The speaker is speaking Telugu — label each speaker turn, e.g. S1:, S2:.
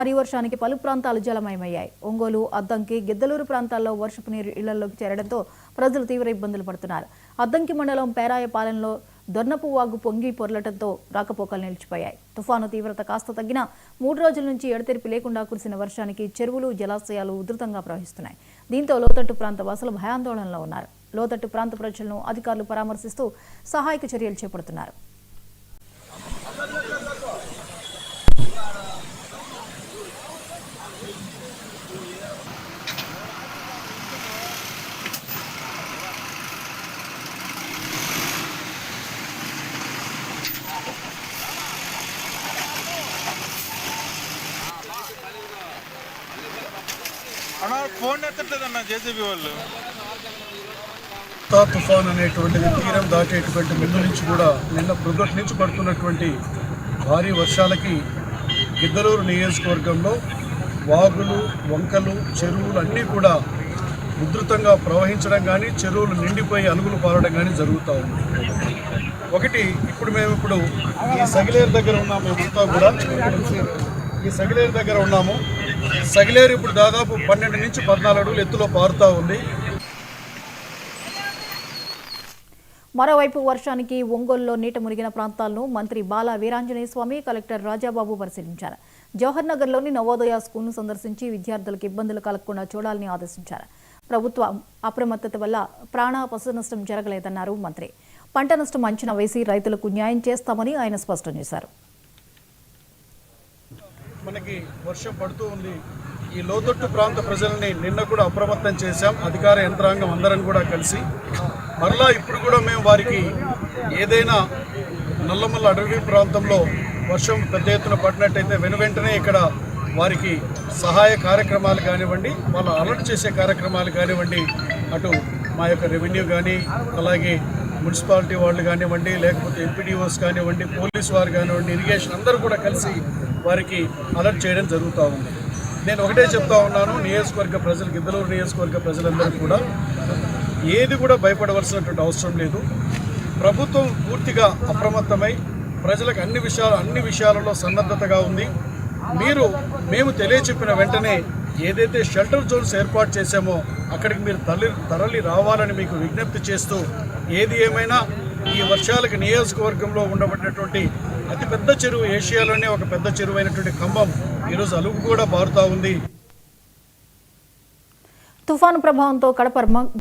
S1: భారీ వర్షానికి పలు ప్రాంతాలు జలమయమయ్యాయి. ఒంగోలు, అద్దంకి, గిద్దలూరు ప్రాంతాల్లో వర్షపు నీరు ఇళ్లలోకి చేరడంతో ప్రజలు తీవ్ర ఇబ్బందులు పడుతున్నారు. అద్దంకి మండలం పేరాయపాలెంలో దొర్నపు వాగు పొంగి పొర్లటంతో రాకపోకలు నిలిచిపోయాయి. తుఫాను తీవ్రత కాస్త తగ్గినా 3 రోజుల నుంచి ఎడతెరిపి లేకుండా కురిసిన వర్షానికి చెరువులు, జలాశయాలు ఉధృతంగా ప్రవహిస్తున్నాయి. దీంతో లోతట్టు ప్రాంత వాసులు భయాందోళనలో ఉన్నారు. లోతట్టు ప్రాంత ప్రజలను అధికారులు పరామర్శిస్తూ సహాయక చర్యలు చేపడుతున్నారు.
S2: ఫోన్ ఎత్తట్లేదన్న జేసీబీ వాళ్ళు.
S3: తుఫాన్ అనేటువంటిది తీరం దాటేటువంటి ముందు నుంచి కూడా నిన్న ప్రొద్దుటి నుంచి పడుతున్నటువంటి భారీ వర్షాలకి గిద్దలూరు నియోజకవర్గంలో వాగులు, వంకలు, చెరువులు అన్నీ కూడా ఉధృతంగా ప్రవహించడం కానీ, చెరువులు నిండిపోయి అలుగులు పారడం కానీ జరుగుతూ ఉంది. ఒకటి, ఇప్పుడు ఈ సగిలేరు దగ్గర ఉన్నాము. మేమంతా కూడా ఈ సగిలేరు దగ్గర ఉన్నాము. సగిలేరు ఇప్పుడు దాదాపు 12 నుంచి 14 అడుగులు ఎత్తులో పారుతూ ఉంది.
S1: మరోవైపు వర్షానికి ఒంగోలులో నీట మునిగిన ప్రాంతాలను మంత్రి బాలా వీరాంజనేయ స్వామి, కలెక్టర్ రాజాబాబు పరిశీలించారు. జవహర్ నగర్లోని నవోదయ స్కూల్ను సందర్శించి విద్యార్థులకు ఇబ్బందులు కలగకుండా చూడాలని ఆదేశించారు. ప్రభుత్వ అప్రమత్తత వల్ల ప్రాణ, పశు నష్టం జరగలేదన్నారు మంత్రి. పంట నష్టం అంచనా వేసి రైతులకు న్యాయం చేస్తామని ఆయన స్పష్టం చేశారు.
S3: మనకి వర్షం పడుతూ ఉంది. ఈ లోతట్టు ప్రాంత ప్రజల్ని నిన్న కూడా అప్రమత్తం చేశాం. అధికార యంత్రాంగం అందరం కూడా కలిసి మరలా ఇప్పుడు కూడా మేము వారికి ఏదైనా నల్లమల్ల అడవి ప్రాంతంలో వర్షం పెద్ద ఎత్తున పడినట్టయితే వెనువెంటనే ఇక్కడ వారికి సహాయ కార్యక్రమాలు కానివ్వండి, వాళ్ళు అలర్ట్ చేసే కార్యక్రమాలు కానివ్వండి, అటు మా యొక్క రెవెన్యూ కానీ, అలాగే మున్సిపాలిటీ వాళ్ళు కానివ్వండి, లేకపోతే ఎంపీడీఓస్ కానివ్వండి, పోలీస్ వారు కానివ్వండి, ఇరిగేషన్ అందరూ కూడా కలిసి వారికి అలర్ట్ చేయడం జరుగుతూ ఉంది. నేను ఒకటే చెప్తా ఉన్నాను, నియోజకవర్గ ప్రజలు, గిద్దలూరు నియోజకవర్గ ప్రజలందరూ కూడా ఏది కూడా భయపడవలసినటువంటి అవసరం లేదు. ప్రభుత్వం పూర్తిగా అప్రమత్తమై ప్రజలకు అన్ని విషయాలలో సన్నద్ధతగా ఉంది. మేము తెలియచెప్పిన వెంటనే ఏదైతే షెల్టర్ జోన్స్ ఏర్పాటు చేశామో అక్కడికి మీరు తరలి రావాలని మీకు విజ్ఞప్తి చేస్తూ, ఏది ఏమైనా ఈ వర్షాలకు నియోజకవర్గంలో ఉండబడినటువంటి అతిపెద్ద చెరువు, ఏషియాలోనే ఒక పెద్ద చెరువు అయినటువంటి ఖమ్మం ఈరోజు అలుగు కూడా బారుతూ ఉంది.
S1: తుఫాను ప్రభావంతో కడప